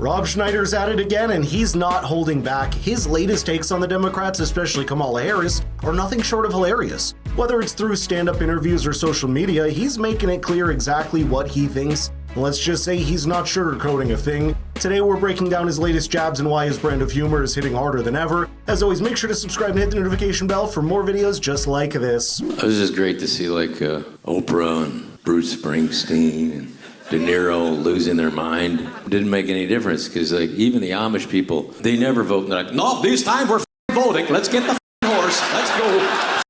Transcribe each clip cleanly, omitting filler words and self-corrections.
Rob Schneider's at it again, and he's not holding back. His latest takes on the Democrats, especially Kamala Harris, are nothing short of hilarious. Whether it's through stand-up interviews or social media, he's making it clear exactly what he thinks. Let's just say he's not sugarcoating a thing. Today we're breaking down his latest jabs and why his brand of humor is hitting harder than ever. As always, make sure to subscribe and hit the notification bell for more videos just like this. It was just great to see Oprah and Bruce Springsteen and De Niro losing their mind. It didn't make any difference because even the Amish people, they never vote. And they're like, no, this time we're voting. Let's get the horse. Let's go.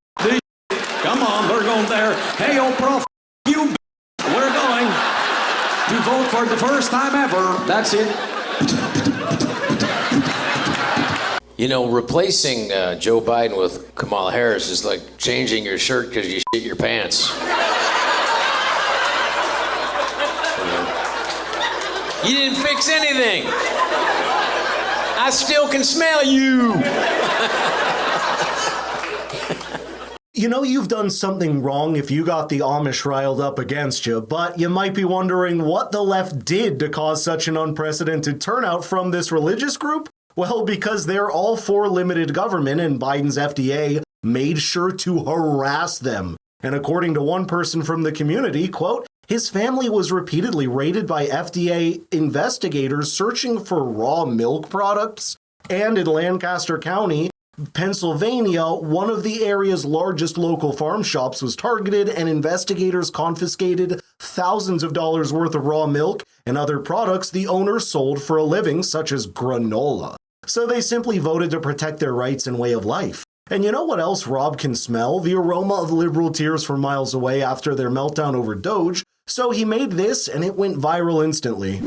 Come on, we're going there. Hey, Oprah, you. We're going to vote for the first time ever. That's it. You know, replacing Joe Biden with Kamala Harris is like changing your shirt because you shit your pants. You didn't fix anything. I still can smell you. You know you've done something wrong if you got the Amish riled up against you, but you might be wondering what the left did to cause such an unprecedented turnout from this religious group? Well, because they're all for limited government and Biden's FDA made sure to harass them. And according to one person from the community, quote, his family was repeatedly raided by FDA investigators searching for raw milk products. And in Lancaster County, Pennsylvania, one of the area's largest local farm shops was targeted, and investigators confiscated thousands of dollars worth of raw milk and other products the owners sold for a living, such as granola. So they simply voted to protect their rights and way of life. And you know what else Rob can smell? The aroma of liberal tears from miles away after their meltdown over DOGE. So he made this, and it went viral instantly.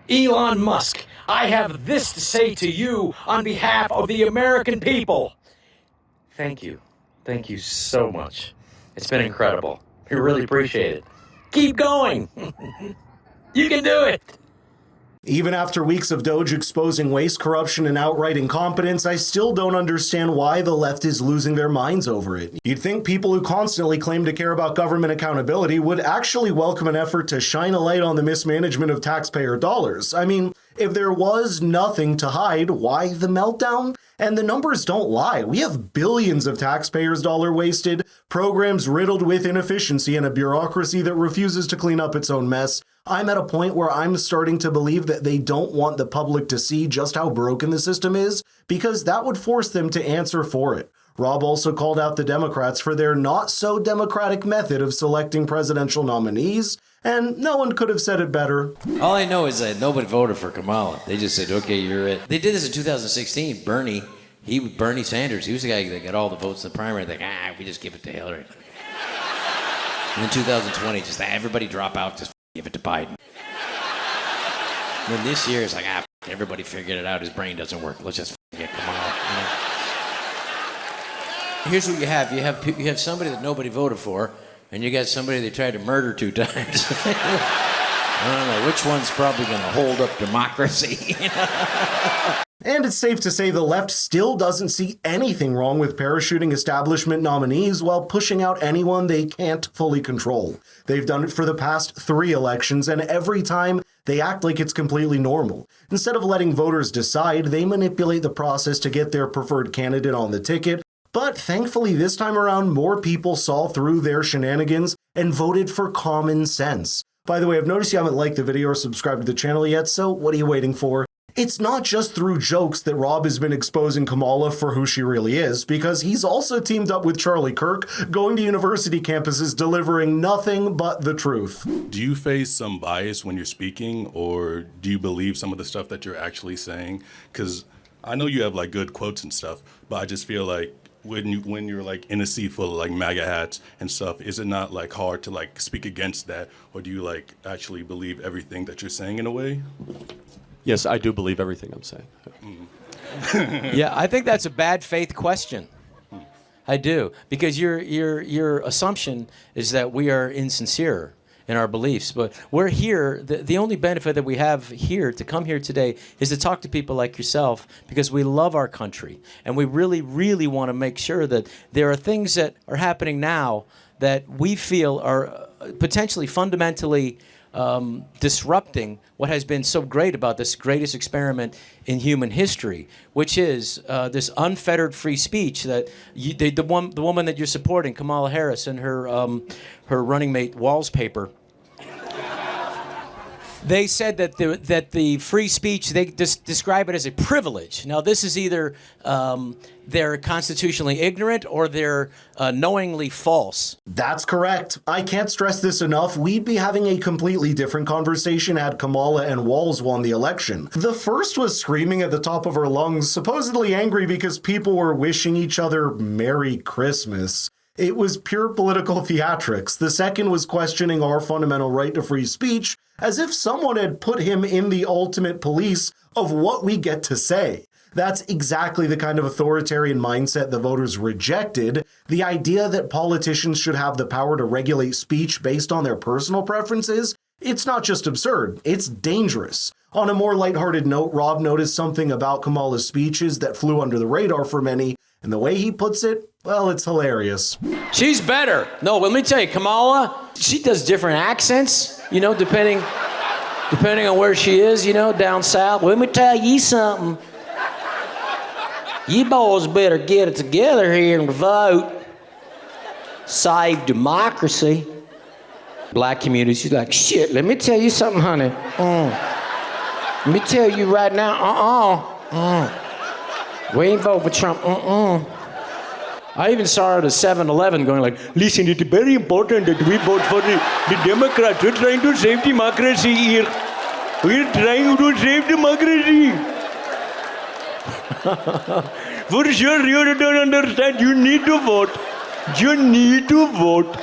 Elon Musk, I have this to say to you on behalf of the American people. Thank you. Thank you so much. It's been incredible. We really appreciate it. Keep going. You can do it. Even after weeks of DOGE exposing waste, corruption, and outright incompetence, I still don't understand why the left is losing their minds over it. You'd think people who constantly claim to care about government accountability would actually welcome an effort to shine a light on the mismanagement of taxpayer dollars. I mean, if there was nothing to hide, why the meltdown? And the numbers don't lie. We have billions of taxpayers' dollars wasted, programs riddled with inefficiency, and a bureaucracy that refuses to clean up its own mess. I'm at a point where I'm starting to believe that they don't want the public to see just how broken the system is, because that would force them to answer for it. Rob also called out the Democrats for their not-so-democratic method of selecting presidential nominees, and no one could have said it better. All I know is that nobody voted for Kamala. They just said, okay, you're it. They did this in 2016. Bernie Sanders, he was the guy that got all the votes in the primary. We just give it to Hillary. And in 2020, just everybody drop out, just give it to Biden. And then this year, it's like, everybody figured it out. His brain doesn't work. Let's just get Kamala. You know? Here's what you have. You have somebody that nobody voted for, and you got somebody they tried to murder 2 times. I don't know which one's probably going to hold up democracy. And it's safe to say the left still doesn't see anything wrong with parachuting establishment nominees while pushing out anyone they can't fully control. They've done it for the past 3 elections, and every time they act like it's completely normal. Instead of letting voters decide, they manipulate the process to get their preferred candidate on the ticket. But thankfully this time around, more people saw through their shenanigans and voted for common sense. By the way, I've noticed you haven't liked the video or subscribed to the channel yet, so what are you waiting for? It's not just through jokes that Rob has been exposing Kamala for who she really is, because he's also teamed up with Charlie Kirk, going to university campuses delivering nothing but the truth. Do you face some bias when you're speaking, or do you believe some of the stuff that you're actually saying? Because I know you have good quotes and stuff, but I just feel like when you're in a sea full of MAGA hats and stuff, is it not hard to speak against that, or do you actually believe everything that you're saying in a way? Yes, I do believe everything I'm saying. Yeah, I think that's a bad faith question. I do, because your assumption is that we are insincere in our beliefs. But we're here. The only benefit that we have here to come here today is to talk to people like yourself, because we love our country and we really, really want to make sure that there are things that are happening now that we feel are potentially fundamentally disrupting what has been so great about this greatest experiment in human history, which is this unfettered free speech that the woman that you're supporting, Kamala Harris, and her running mate Walls paper. They said that the free speech, they describe it as a privilege. Now, this is either they're constitutionally ignorant or they're knowingly false. That's correct. I can't stress this enough. We'd be having a completely different conversation had Kamala and Walls won the election. The first was screaming at the top of her lungs, supposedly angry because people were wishing each other Merry Christmas. It was pure political theatrics. The second was questioning our fundamental right to free speech, as if someone had put him in the ultimate police of what we get to say. That's exactly the kind of authoritarian mindset the voters rejected. The idea that politicians should have the power to regulate speech based on their personal preferences, it's not just absurd, it's dangerous. On a more lighthearted note, Rob noticed something about Kamala's speeches that flew under the radar for many, and the way he puts it, well, it's hilarious. She's better. No, let me tell you, Kamala, she does different accents, depending on where she is, down south. Let me tell you something. You boys better get it together here and vote. Save democracy. Black community, she's like, shit, let me tell you something, honey. Let me tell you right now, we ain't vote for Trump, I even saw her at a 7-Eleven going like, listen, it's very important that we vote for the Democrats. We're trying to save democracy here. We're trying to save democracy. For sure, you don't understand. You need to vote. You need to vote.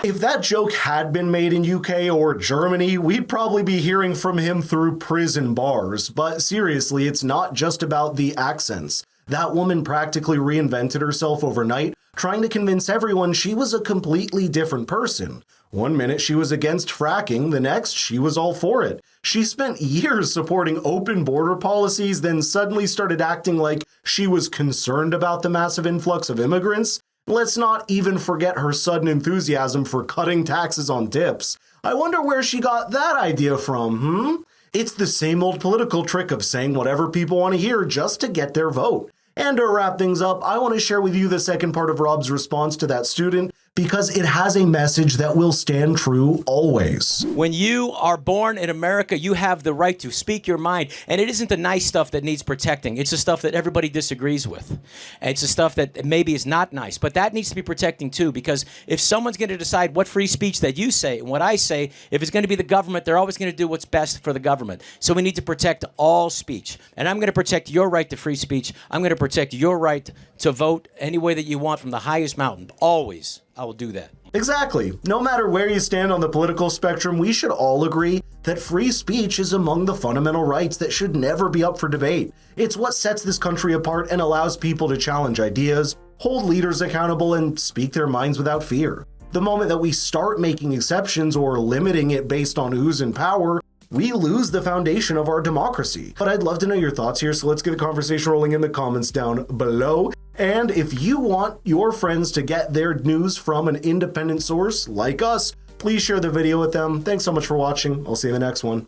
If that joke had been made in UK or Germany, we'd probably be hearing from him through prison bars. But seriously, it's not just about the accents. That woman practically reinvented herself overnight, trying to convince everyone she was a completely different person. One minute she was against fracking, the next she was all for it. She spent years supporting open border policies, then suddenly started acting like she was concerned about the massive influx of immigrants. Let's not even forget her sudden enthusiasm for cutting taxes on tips. I wonder where she got that idea from, It's the same old political trick of saying whatever people want to hear just to get their vote. And to wrap things up, I want to share with you the second part of Rob's response to that student because it has a message that will stand true always. When you are born in America, you have the right to speak your mind. And it isn't the nice stuff that needs protecting. It's the stuff that everybody disagrees with. It's the stuff that maybe is not nice. But that needs to be protecting too, because if someone's going to decide what free speech that you say and what I say, if it's going to be the government, they're always going to do what's best for the government. So we need to protect all speech. And I'm going to protect your right to free speech. I'm going to protect your right to vote any way that you want from the highest mountain. Always. I will do that. Exactly. No matter where you stand on the political spectrum, we should all agree that free speech is among the fundamental rights that should never be up for debate. It's what sets this country apart and allows people to challenge ideas, hold leaders accountable, and speak their minds without fear. The moment that we start making exceptions or limiting it based on who's in power, we lose the foundation of our democracy. But I'd love to know your thoughts here, so let's get the conversation rolling in the comments down below. And if you want your friends to get their news from an independent source like us, please share the video with them. Thanks so much for watching. I'll see you in the next one.